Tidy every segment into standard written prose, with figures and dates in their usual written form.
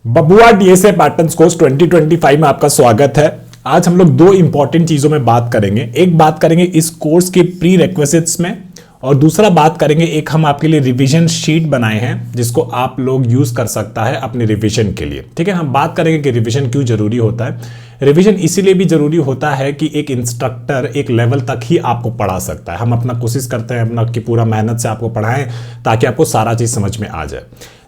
बबुआ DSA patterns course 2025 में आपका स्वागत है। आज हम लोग दो इंपॉर्टेंट चीजों में बात करेंगे। एक बात करेंगे इस कोर्स के प्री रिक्विजिट्स में, और दूसरा बात करेंगे एक हम आपके लिए रिवीजन शीट बनाए हैं जिसको आप लोग यूज कर सकता है अपने रिवीजन के लिए। ठीक है, हम बात करेंगे कि रिवीजन क्यों जरूरी होता है। रिवीजन इसीलिए भी जरूरी होता है कि एक इंस्ट्रक्टर एक लेवल तक ही आपको पढ़ा सकता है। हम अपना कोशिश करते हैं अपना कि पूरा मेहनत से आपको पढ़ाएं ताकि आपको सारा चीज समझ में आ जाए।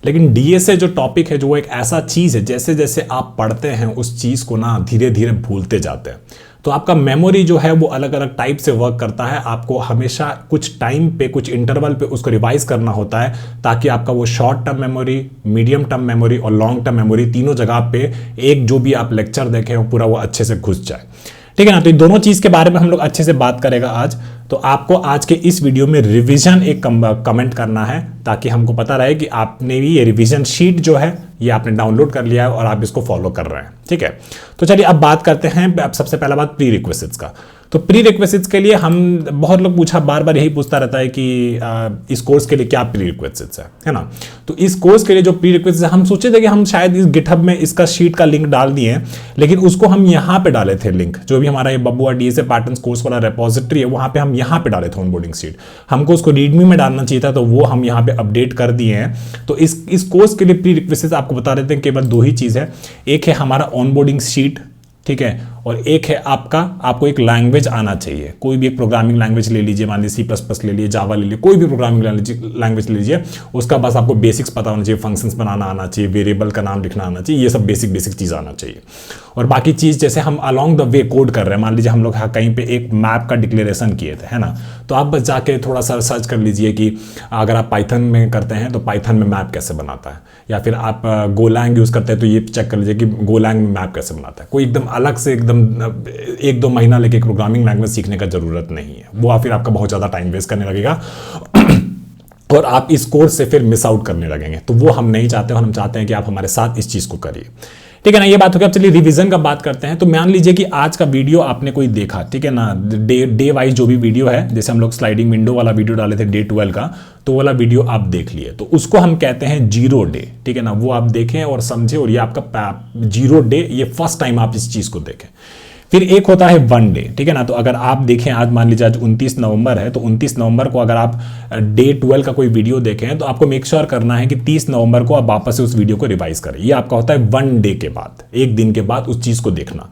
लेकिन डीएसए जो टॉपिक है, जो वो एक ऐसा चीज है जैसे जैसे आप पढ़ते हैं उस चीज को ना धीरे धीरे भूलते जाते हैं। तो आपका मेमोरी जो है वो अलग अलग टाइप से वर्क करता है। आपको हमेशा कुछ टाइम पे, कुछ इंटरवल पे उसको रिवाइज करना होता है ताकि आपका वो short term memory, medium term memory और लॉन्ग टर्म मेमोरी तीनों जगह पे एक जो भी आप लेक्चर देखें वो पूरा वो अच्छे से घुस जाए। ठीक है ना। तो ये दोनों चीज के बारे में हम लोग अच्छे से बात करेगा आज। तो आपको आज के इस वीडियो में रिवीजन एक कमेंट करना है ताकि हमको पता रहे कि आपने भी ये रिवीजन शीट जो है ये आपने डाउनलोड कर लिया है और आप इसको फॉलो कर रहे हैं। ठीक है, तो चलिए अब बात करते हैं। अब सबसे पहला बात प्री रिक्विजिट्स का। तो प्री रिक्विजिट्स के लिए हम बहुत लोग बार बार यही पूछता रहता है कि इस कोर्स के लिए क्या प्री रिक्विजिट्स है ना। तो इस कोर्स के लिए जो प्री रिक्विजिट्स हम सोचे थे कि हम शायद इस गिटहब में इसका शीट का लिंक डाल दिए हैं, लेकिन उसको हम यहाँ पे डाले थे लिंक। जो भी हमारा ये बबुआ डीएसए पैटर्न्स कोर्स वाला रेपोजिटरी है वहां पे हम यहाँ पे डाले थे ऑनबोर्डिंग शीट। हमको उसको रीडमी में डालना चाहिए था, तो वो हम यहाँ पे अपडेट कर दिए हैं। तो इस कोर्स के लिए प्री रिक्विजिट्स आपको बता देते हैं, केवल दो ही चीज है। एक है हमारा ऑनबोर्डिंग शीट, ठीक है, और एक है आपको एक लैंग्वेज आना चाहिए। कोई भी एक प्रोग्रामिंग लैंग्वेज ले लीजिए, मान लीजिए C++ ले लीजिए, जावा ले लीजिए, कोई भी प्रोग्रामिंग लैंग्वेज ले लीजिए। उसका बस आपको बेसिक्स पता होना चाहिए, फंक्शंस बनाना आना चाहिए, वेरिएबल का नाम लिखना आना चाहिए, ये सब बेसिक चीज आना चाहिए। और बाकी चीज जैसे हम अलोंग द वे कोड कर रहे हैं, मान लीजिए हम लोग कहीं पे एक मैप का डिक्लेरेशन किए थे, है ना, तो आप बस जाके थोड़ा सा सर्च कर लीजिए कि अगर आप पाइथन में करते हैं तो पाइथन में मैप कैसे बनाता है, या फिर आप गोलैंग यूज करते हैं तो ये चेक कर लीजिए कि गोलैंग में मैप कैसे बनाता है। कोई एकदम अलग से एकदम 1-2 महीना लेके एक प्रोग्रामिंग लैंग्वेज सीखने का जरूरत नहीं है, वो फिर आपका बहुत ज्यादा टाइम वेस्ट करने लगेगा और आप इस कोर्स से फिर मिस आउट करने लगेंगे। तो वो हम नहीं चाहते, और हम चाहते हैं कि आप हमारे साथ इस चीज को करिए। ठीक है ना, ये बात हो गई। अब चलिए रिवीजन का बात करते हैं। तो मान लीजिए कि आज का वीडियो आपने कोई देखा, ठीक है ना, डे वाइज जो भी वीडियो है, जैसे हम लोग स्लाइडिंग विंडो वाला वीडियो डाले थे डे 12 का, तो वाला वीडियो आप देख लिए, तो उसको हम कहते हैं 0 डे। ठीक है ना, वो आप देखें और समझे, और ये आपका 0 डे, ये फर्स्ट टाइम आप इस चीज को देखें। फिर एक होता है 1 डे। ठीक है ना, तो अगर आप देखें, आज मान लीजिए आज 29 नवंबर है, तो 29 नवंबर को अगर आप डे 12 का कोई वीडियो देखें तो आपको मेक श्योर करना है कि 30 नवंबर को आप वापस से उस वीडियो को रिवाइज करें। ये आपका होता है 1 डे के बाद, एक दिन के बाद उस चीज को देखना।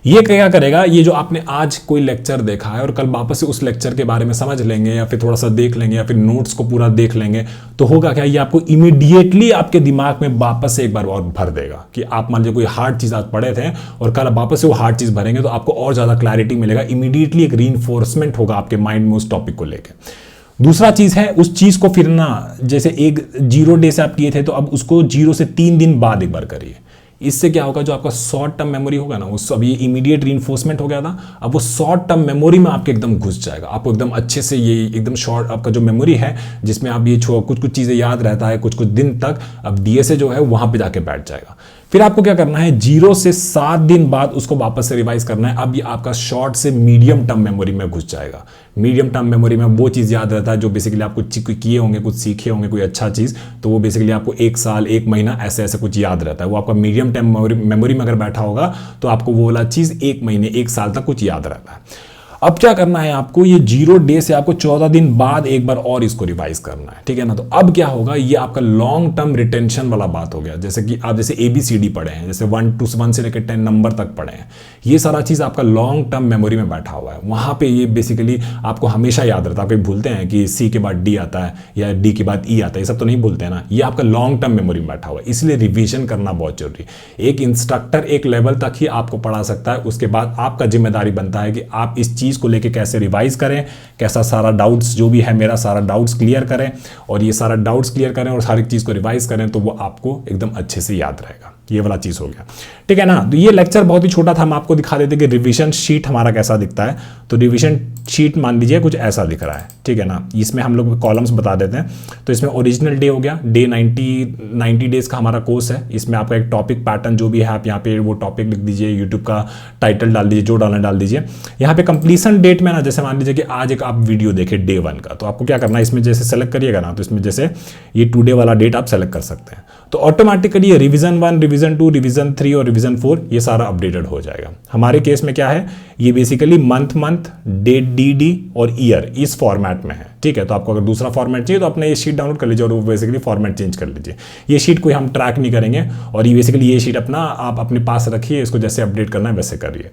ये क्या करेगा, ये जो आपने आज कोई लेक्चर देखा है और कल वापस से उस लेक्चर के बारे में समझ लेंगे, या फिर थोड़ा सा देख लेंगे, या फिर नोट्स को पूरा देख लेंगे, तो होगा क्या, ये आपको इमीडिएटली आपके दिमाग में वापस से एक बार और भर देगा। कि आप मान लीजिए कोई हार्ड चीज आज पढ़े थे और कल वापस से वो हार्ड चीज भरेंगे तो आपको और ज्यादा क्लैरिटी मिलेगा। इमीडिएटली एक रीइंफोर्समेंट होगा आपके माइंड में उस टॉपिक को लेकर। दूसरा चीज है उस चीज को फिर ना, जैसे एक 0 डे से आप किए थे, तो अब उसको 0 से 3 दिन बाद एक बार करिए। इससे क्या होगा, जो आपका शॉर्ट टर्म मेमोरी होगा ना, उस अब ये इमीडिएट रीइंफोर्समेंट हो गया था, अब वो शॉर्ट टर्म मेमोरी में आपके एकदम घुस जाएगा। आपको एकदम अच्छे से ये एकदम शॉर्ट आपका जो मेमोरी है, जिसमें आप ये कुछ चीजें याद रहता है कुछ दिन तक, अब डीएसए जो है वहां पे जाके बैठ जाएगा। फिर आपको क्या करना है, 0 से 7 दिन बाद उसको वापस से रिवाइज करना है। अब ये आपका शॉर्ट से मीडियम टर्म मेमोरी में घुस जाएगा। मीडियम टर्म मेमोरी में वो चीज़ याद रहता है जो बेसिकली आप कुछ किए होंगे, कुछ सीखे होंगे, कोई अच्छा चीज़, तो वो बेसिकली आपको 1 साल 1 महीना ऐसे कुछ याद रहता है। वो आपका मीडियम टर्म मेमोरी में अगर बैठा होगा तो आपको वो वाला चीज़ 1 महीने 1 साल तक कुछ याद रहता है। अब क्या करना है आपको, ये 0 डे से आपको 14 दिन बाद एक बार और इसको रिवाइज करना है। ठीक है ना, तो अब क्या होगा, ये आपका लॉन्ग टर्म रिटेंशन वाला बात हो गया। जैसे कि आप जैसे ABCD पढ़े हैं, जैसे 1 से लेकर 10 नंबर तक पढ़े हैं, ये सारा चीज आपका लॉन्ग टर्म मेमोरी में बैठा हुआ है। वहां पे ये बेसिकली आपको हमेशा याद रहता है। आप कहीं भूलते हैं कि C के बाद D आता है या D के बाद E आता है, ये सब तो नहीं भूलते हैं ना। ये आपका लॉन्ग टर्म मेमोरी में बैठा हुआ है, इसलिए रिविजन करना बहुत जरूरी है। एक इंस्ट्रक्टर एक लेवल तक ही आपको पढ़ा सकता है, उसके बाद आपका जिम्मेदारी बनता है कि आप इस चीज को लेकर कैसे रिवाइज करें, कैसा सारा डाउट्स जो भी है मेरा सारा डाउट्स क्लियर करें, और ये सारा डाउट्स क्लियर करें और हर एक चीज को रिवाइज करें, तो वो आपको एकदम अच्छे से याद रहेगा। ये वाला चीज हो गया। ठीक है ना, तो ये लेक्चर बहुत ही छोटा था, हम आपको दिखा देते कि रिवीजन शीट हमारा कैसा दिखता है। तो रिवीजन शीट मान लीजिए कुछ ऐसा दिख रहा है। ठीक है ना, इसमें हम लोग कॉलम्स बता देते हैं। तो इसमें ओरिजिनल डे हो गया, डे 90 डेज का हमारा कोर्स है। इसमें आपका एक टॉपिक पैटर्न जो भी है आप यहाँ पे वो टॉपिक लिख दीजिए, यूट्यूब का टाइटल डाल दीजिए, जो डालना डाल दीजिए। यहाँ पे कंप्लीशन डेट में ना, जैसे मान लीजिए कि आज एक आप वीडियो देखे डे 1 का, तो आपको क्या करना है, इसमें जैसे सेलेक्ट करिएगा ना, तो इसमें जैसे ये टुडे वाला डेट आप सेलेक्ट कर सकते हैं। तो ऑटोमेटिकली ये रिवीजन 1, रिवीजन 2, रिवीजन 3 और रिवीजन 4 ये सारा अपडेटेड हो जाएगा। हमारे केस में क्या है, ये basically month month, date DD और ईयर इस फॉर्मेट में है, ठीक है। तो आपको अगर दूसरा फॉर्मेट चाहिए तो अपने ये शीट डाउनलोड कर लीजिए और वो बेसिकली फॉर्मेट चेंज कर लीजिए। ये शीट कोई हम ट्रैक नहीं करेंगे और ये बेसिकली ये शीट अपना आप अपने पास रखिए, इसको जैसे अपडेट करना है वैसे करिए,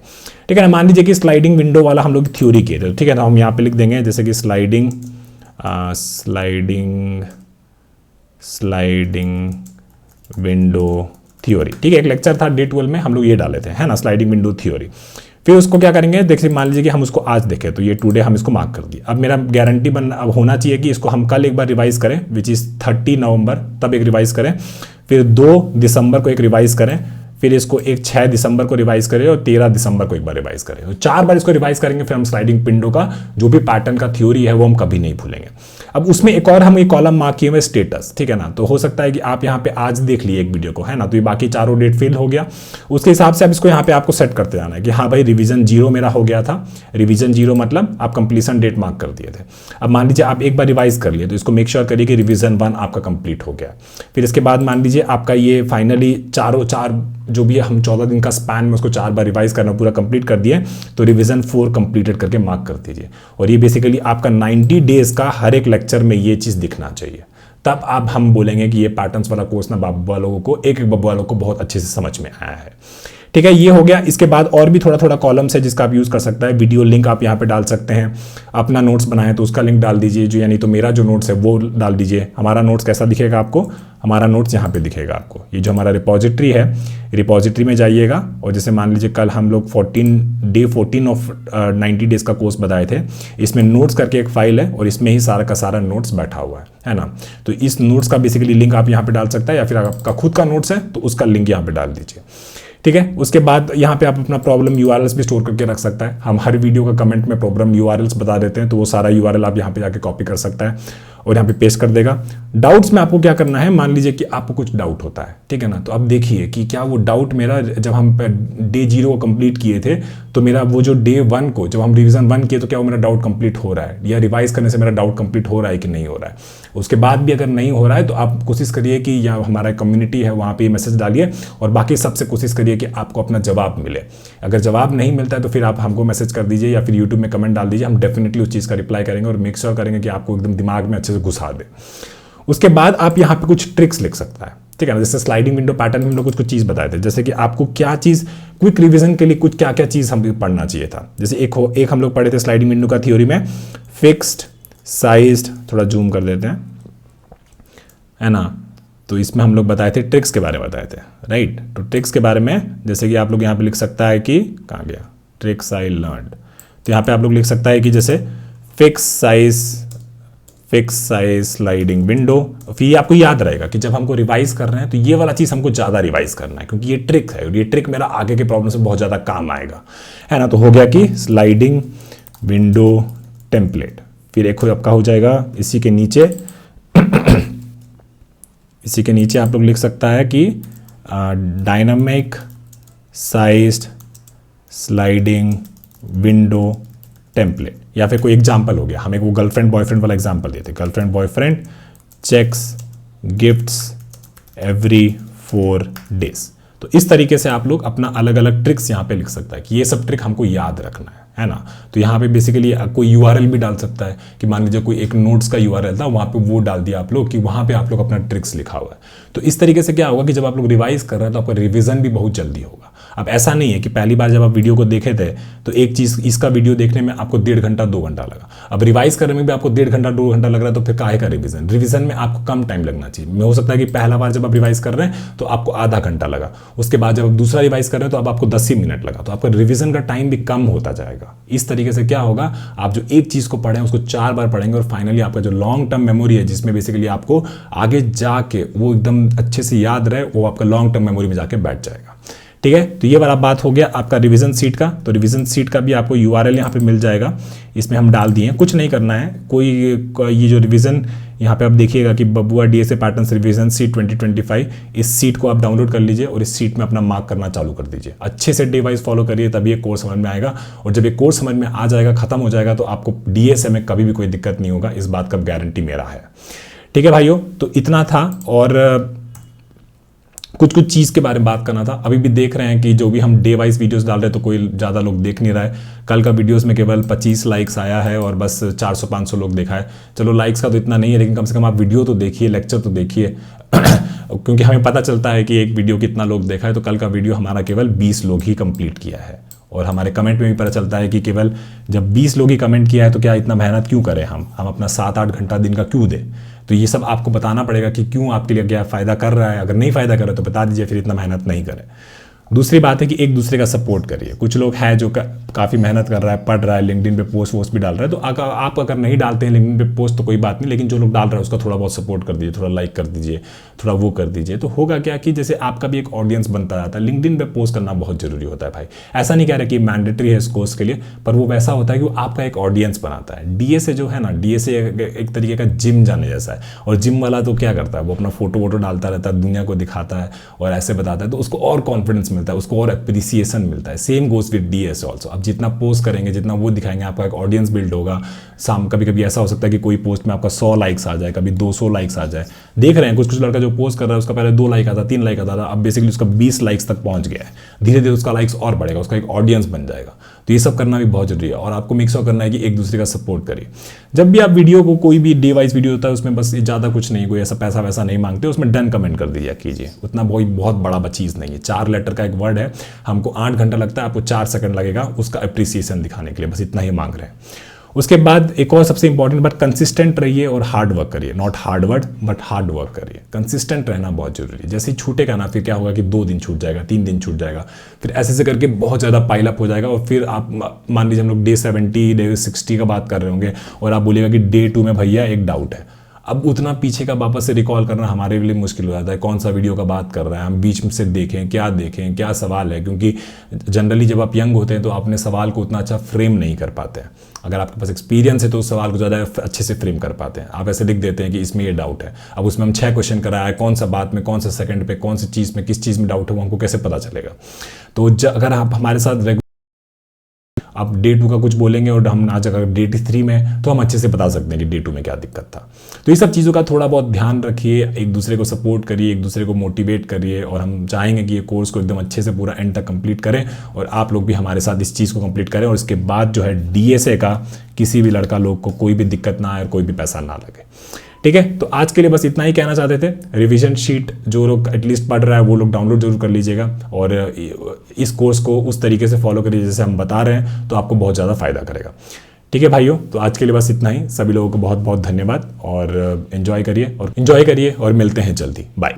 ठीक है ना। मान लीजिए कि स्लाइडिंग विंडो वाला हम लोग थ्योरी किए थे, ठीक है। तो हम यहाँ पे लिख देंगे जैसे कि स्लाइडिंग विंडो थ्योरी, ठीक है। एक लेक्चर था डे 12 में, हम लोग ये डाले थे, है ना, स्लाइडिंग विंडो थ्योरी। फिर उसको क्या करेंगे, देखिए मान लीजिए कि हम उसको आज देखें तो ये टुडे हम इसको मार्क कर दिए। अब मेरा गारंटी अब होना चाहिए कि इसको हम कल एक बार रिवाइज करें, विच इज़ 30 नवंबर, तब एक रिवाइज करें, फिर 2 दिसंबर को एक रिवाइज करें, फिर इसको एक 6 दिसंबर को रिवाइज करें और 13 दिसंबर को एक बार रिवाइज करें। तो 4 बार इसको रिवाइज करेंगे, फिर हम स्लाइडिंग विंडो का जो भी पैटर्न का थ्योरी है वो हम कभी नहीं भूलेंगे। अब उसमें एक और हम ये कॉलम मार्क किए हुए स्टेटस, ठीक है ना। तो हो सकता है कि आप यहाँ पे आज देख लिए एक वीडियो को, है ना, तो ये बाकी चारों डेट फेल हो गया, उसके हिसाब से अब इसको यहाँ पे आपको सेट करते जाना है कि हाँ भाई रिवीजन 0 मेरा हो गया था। रिवीजन 0 मतलब आप कंप्लीशन डेट मार्क कर दिए थे। अब मान लीजिए आप एक बार रिवाइज कर लिए तो इसको मेक श्योर करिए कि रिवीजन 1 आपका कंप्लीट हो गया। फिर इसके बाद मान लीजिए आपका ये फाइनली चार जो भी हम 14 दिन का स्पैन में उसको 4 बार रिवाइज करना पूरा कंप्लीट कर दिए, तो रिवीजन 4 कंप्लीटेड करके मार्क कर दीजिए। और ये बेसिकली आपका 90 डेज का हर एक लेक्चर में ये चीज़ दिखना चाहिए, तब आप हम बोलेंगे कि ये पैटर्न्स वाला कोर्स ना बब्बा लोगों को, एक बब्बा वालों को बहुत अच्छे से समझ में आया है, ठीक है। ये हो गया। इसके बाद और भी थोड़ा थोड़ा कॉलम्स है जिसका आप यूज़ कर सकता है। वीडियो लिंक आप यहाँ पे डाल सकते हैं, अपना नोट्स बनाए तो उसका लिंक डाल दीजिए, जो यानी तो मेरा जो नोट्स है वो डाल दीजिए। हमारा नोट्स कैसा दिखेगा आपको, हमारा नोट्स यहाँ पे दिखेगा आपको, ये जो हमारा रिपोजिटरी है, रिपोजिटरी में जाइएगा और जैसे मान लीजिए कल हम लोग 14 ऑफ 90 डेज का कोर्स बताए थे, इसमें नोट्स करके एक फाइल है और इसमें ही सारा का सारा नोट्स बैठा हुआ है ना। तो इस नोट्स का बेसिकली लिंक आप यहाँ पे डाल सकता है, या फिर आपका खुद का नोट्स है तो उसका लिंक यहाँ पे डाल दीजिए, ठीक है। उसके बाद यहाँ पे आप अपना प्रॉब्लम URLs भी स्टोर करके रख सकता है। हम हर वीडियो का कमेंट में प्रॉब्लम URLs बता देते हैं, तो वो सारा URL आप यहाँ पे जाके कॉपी कर सकता है और यहाँ पे पेस्ट कर देगा। डाउट्स में आपको क्या करना है, मान लीजिए कि आपको कुछ डाउट होता है, ठीक है ना, तो अब देखिए कि क्या वो डाउट मेरा जब हम डे 0 को कंप्लीट किए थे तो मेरा वो जो डे 1 को जब हम रिवीजन 1 किए तो क्या वो मेरा डाउट कंप्लीट हो रहा है, या रिवाइज करने से मेरा डाउट कंप्लीट हो रहा है कि नहीं हो रहा है। उसके बाद भी अगर नहीं हो रहा है तो आप कोशिश करिए कि यहाँ हमारा कम्युनिटी है वहाँ पे मैसेज डालिए और बाकी सबसे कोशिश करिए कि आपको अपना जवाब मिले। अगर जवाब नहीं मिलता है तो फिर आप हमको मैसेज कर दीजिए या फिर यूट्यूब में कमेंट डाल दीजिए, हम डेफिनेटली उस चीज़ का रिप्लाई करेंगे और मेक श्योर करेंगे कि आपको एकदम दिमाग में अच्छे से घुसा दे। उसके बाद आप यहाँ पे कुछ ट्रिक्स लिख सकता है, ठीक है ना। जैसे स्लाइडिंग विंडो पैटर्न में हम लोग कुछ चीज़ बताए थे, जैसे कि आपको क्या चीज़ क्विक रिवीजन के लिए कुछ क्या क्या चीज़ हम पढ़ना चाहिए था। जैसे एक हम लोग पढ़े थे स्लाइडिंग विंडो का थ्योरी में फिक्स्ड साइज्ड, थोड़ा जूम कर देते हैं, है ना। तो इसमें हम लोग बताए थे ट्रिक्स के बारे में बताए थे, राइट। तो ट्रिक्स के बारे में जैसे कि आप लोग यहाँ पे लिख सकता है कि कहाँ गया ट्रिक्स आई लर्नड, तो यहाँ पे आप लोग लिख सकता है कि जैसे फिक्स साइज स्लाइडिंग विंडो। फिर ये आपको याद रहेगा कि जब हमको रिवाइज कर रहे हैं तो ये वाला चीज़ हमको ज़्यादा रिवाइज करना है, क्योंकि ये ट्रिक है और ये ट्रिक मेरा आगे के प्रॉब्लम से बहुत ज़्यादा काम आएगा, है ना। तो हो गया कि स्लाइडिंग विंडो टेम्पलेट। फिर एक आपका हो जाएगा इसी के नीचे आप लोग लिख सकता है कि dynamic sized sliding window template, या फिर कोई एग्जाम्पल हो गया। हमें वो गर्लफ्रेंड बॉयफ्रेंड वाला एग्जाम्पल देते, girlfriend boyfriend checks gifts every 4 days. तो इस तरीके से आप लोग अपना अलग अलग ट्रिक्स यहाँ पे लिख सकता है कि ये सब ट्रिक हमको याद रखना है ना। तो यहाँ पे बेसिकली कोई URL भी डाल सकता है कि मान लीजिए कोई एक नोट्स का URL था, वहाँ पे वो डाल दिया आप लोग कि वहाँ पे आप लोग अपना ट्रिक्स लिखा हुआ है। तो इस तरीके से क्या होगा कि जब आप लोग रिवाइज कर रहे हैं तो आपका रिवीजन भी बहुत जल्दी होगा। अब ऐसा नहीं है कि पहली बार जब आप वीडियो को देखे थे तो एक चीज़ इसका वीडियो देखने में आपको 1.5 घंटा 2 घंटा लगा, अब रिवाइज करने में भी आपको 1.5 घंटा 2 घंटा लग रहा है, तो फिर काहे का रिवीजन में आपको कम टाइम लगना चाहिए। हो सकता है कि पहला बार जब आप रिवाइज कर रहे हैं तो आपको आधा घंटा लगा, उसके बाद जब आप दूसरा रिवाइज कर रहे हैं तो अब आपको 10 ही मिनट लगा, तो आपका रिवीजन का टाइम भी कम होता जाएगा। इस तरीके से क्या होगा, आप जो एक चीज़ को पढ़ें उसको 4 बार पढ़ेंगे और फाइनली आपका जो लॉन्ग टर्म मेमोरी है, जिसमें बेसिकली आपको आगे जाके वो एकदम अच्छे से याद रहे, वो आपका लॉन्ग टर्म मेमोरी में जाके बैठ जाएगा, ठीक है। तो ये वाला बात हो गया आपका रिवीजन सीट का। तो रिवीजन सीट का भी आपको URL यहाँ पे मिल जाएगा, इसमें हम डाल दिए हैं, कुछ नहीं करना है कोई ये जो रिवीजन यहाँ पे आप देखिएगा कि बबुआ DSA पैटर्न्स रिवीजन सीट 2025, इस सीट को आप डाउनलोड कर लीजिए और इस सीट में अपना मार्क करना चालू कर दीजिए। अच्छे से डे वाइज फॉलो करिए, तभी ये कोर्स समझ में आएगा, और जब ये कोर्स समझ में आ जाएगा, खत्म हो जाएगा, तो आपको DSA में कभी भी कोई दिक्कत नहीं होगा, इस बात का गारंटी मेरा है, ठीक है भाइयों। तो इतना था, और कुछ कुछ चीज़ के बारे में बात करना था। अभी भी देख रहे हैं कि जो भी हम डे वाइज वीडियोस डाल रहे हैं तो कोई ज़्यादा लोग देख नहीं रहा है। कल का वीडियोस में केवल 25 लाइक्स आया है और बस 400-500 लोग देखा है। चलो लाइक्स का तो इतना नहीं है, लेकिन कम से कम आप वीडियो तो देखिए, लेक्चर तो देखिए क्योंकि हमें पता चलता है कि एक वीडियो कितना लोग देखा है। तो कल का वीडियो हमारा केवल 20 लोग ही कंप्लीट किया है और हमारे कमेंट में भी पता चलता है कि केवल जब 20 लोग ही कमेंट किया है तो क्या इतना मेहनत क्यों करें हम अपना 7-8 घंटा दिन का क्यों दें। तो ये सब आपको बताना पड़ेगा कि क्यों आपके लिए क्या फ़ायदा कर रहा है। अगर नहीं फ़ायदा कर रहा है तो बता दीजिए, फिर इतना मेहनत नहीं करें। दूसरी बात है कि एक दूसरे का सपोर्ट करिए। कुछ लोग हैं जो काफ़ी मेहनत कर रहा है, पढ़ रहा है, लिंक्डइन पे पोस्ट वोस्ट भी डाल रहा है। तो आप अगर नहीं डालते हैं लिंक्डइन पे पोस्ट तो कोई बात नहीं, लेकिन जो लोग डाल रहे हैं उसका थोड़ा बहुत सपोर्ट कर दीजिए, थोड़ा लाइक कर दीजिए, थोड़ा वो कर दीजिए। तो होगा क्या कि जैसे आपका भी एक ऑडियंस बनता जाता है। लिंक्डइन पे पोस्ट करना बहुत जरूरी होता है भाई। ऐसा नहीं कह रहा कि मैंडेटरी है इस कोर्स के लिए, पर वो वैसा होता है कि वो आपका एक ऑडियंस बनाता है। डीएसए जो है ना, डीएसए एक तरीके का जिम जाने जैसा है। और जिम वाला तो क्या करता है, वो अपना फोटो वोटो डालता रहता है, दुनिया को दिखाता है और ऐसे बताता है, तो उसको और कॉन्फिडेंस मिलता है, उसको और एप्रिसिएशन मिलता है। Same goes with DS also. अब जितना पोस्ट करेंगे, जितना वो दिखाएंगे, आपका एक ऑडियंस बिल्ड होगा। कभी कभी ऐसा हो सकता है कि कोई पोस्ट में आपका 100 लाइक्स आ जाए, कभी 200 लाइक्स आ जाए। देख रहे हैं कुछ लड़का जो पोस्ट कर रहा है उसका पहले 2 लाइक आता, 3 लाइक आता था, अब बेसिकली उसका 20 लाइक्स तक पहुंच गया है। धीरे धीरे उसका लाइक्स और बढ़ेगा, उसका एक ऑडियंस बन जाएगा। तो ये सब करना भी बहुत जरूरी है और आपको मेक श्योर करना है कि एक दूसरे का सपोर्ट करिए। जब भी आप वीडियो को, कोई भी डे वाइज वीडियो होता है उसमें बस ज़्यादा कुछ नहीं, कोई ऐसा पैसा वैसा नहीं मांगते, उसमें डन कमेंट कर दीजिए कीजिए। उतना बहुत बड़ा चीज़ नहीं है। 4 लेटर का एक वर्ड है, हमको 8 घंटा लगता है, आपको 4 सेकंड लगेगा उसका अप्रिसिएशन दिखाने के लिए, बस इतना ही मांग रहे हैं। उसके बाद एक और सबसे इंपॉर्टेंट बात, कंसिस्टेंट रहिए और हार्ड वर्क करिए। Not hard word but hard work करिए। कंसिस्टेंट रहना बहुत जरूरी है। जैसे ही छूटेगा ना, फिर क्या होगा कि 2 दिन छूट जाएगा, 3 दिन छूट जाएगा, फिर ऐसे करके बहुत ज़्यादा पाइल अप हो जाएगा। और फिर आप मान लीजिए हम लोग डे 70 डे 60 का बात कर रहे होंगे और आप बोलिएगा कि डे 2 में भैया एक डाउट है। अब उतना पीछे का वापस से रिकॉल करना हमारे लिए मुश्किल हो जाता है। कौन सा वीडियो का बात कर रहा है, हम बीच में से देखें, क्या सवाल है, क्योंकि जनरली जब आप यंग होते हैं तो अपने सवाल को उतना अच्छा फ्रेम नहीं कर पाते हैं। अगर आपके पास एक्सपीरियंस है तो उस सवाल को ज़्यादा अच्छे से फ्रेम कर पाते हैं। आप ऐसे लिख देते हैं कि इसमें ये डाउट है। अब उसमें हम 6 क्वेश्चन कराया है, कौन सा बात में, कौन सा सेकंड पे, कौन सी चीज़ में, किस चीज़ में डाउट है, वो हमको कैसे पता चलेगा। तो अगर आप हमारे साथ आप डे 2 का कुछ बोलेंगे और हम आज अगर डे 3 में, तो हम अच्छे से बता सकते हैं कि डे 2 में क्या दिक्कत था। तो ये सब चीज़ों का थोड़ा बहुत ध्यान रखिए, एक दूसरे को सपोर्ट करिए, एक दूसरे को मोटिवेट करिए। और हम चाहेंगे कि ये कोर्स को एकदम अच्छे से पूरा एंड तक कंप्लीट करें और आप लोग भी हमारे साथ इस चीज़ को कंप्लीट करें। और इसके बाद जो है डीएसए का किसी भी लड़का लोग को कोई भी दिक्कत ना आए और कोई भी पैसा ना लगे। ठीक है, तो आज के लिए बस इतना ही कहना चाहते थे। रिवीजन शीट जो लोग एटलीस्ट पढ़ रहा है वो लोग डाउनलोड जरूर कर लीजिएगा और इस कोर्स को उस तरीके से फॉलो करिए जैसे हम बता रहे हैं, तो आपको बहुत ज़्यादा फायदा करेगा। ठीक है भाइयों, तो आज के लिए बस इतना ही। सभी लोगों को बहुत बहुत धन्यवाद और एंजॉय करिए और मिलते हैं जल्दी। बाय।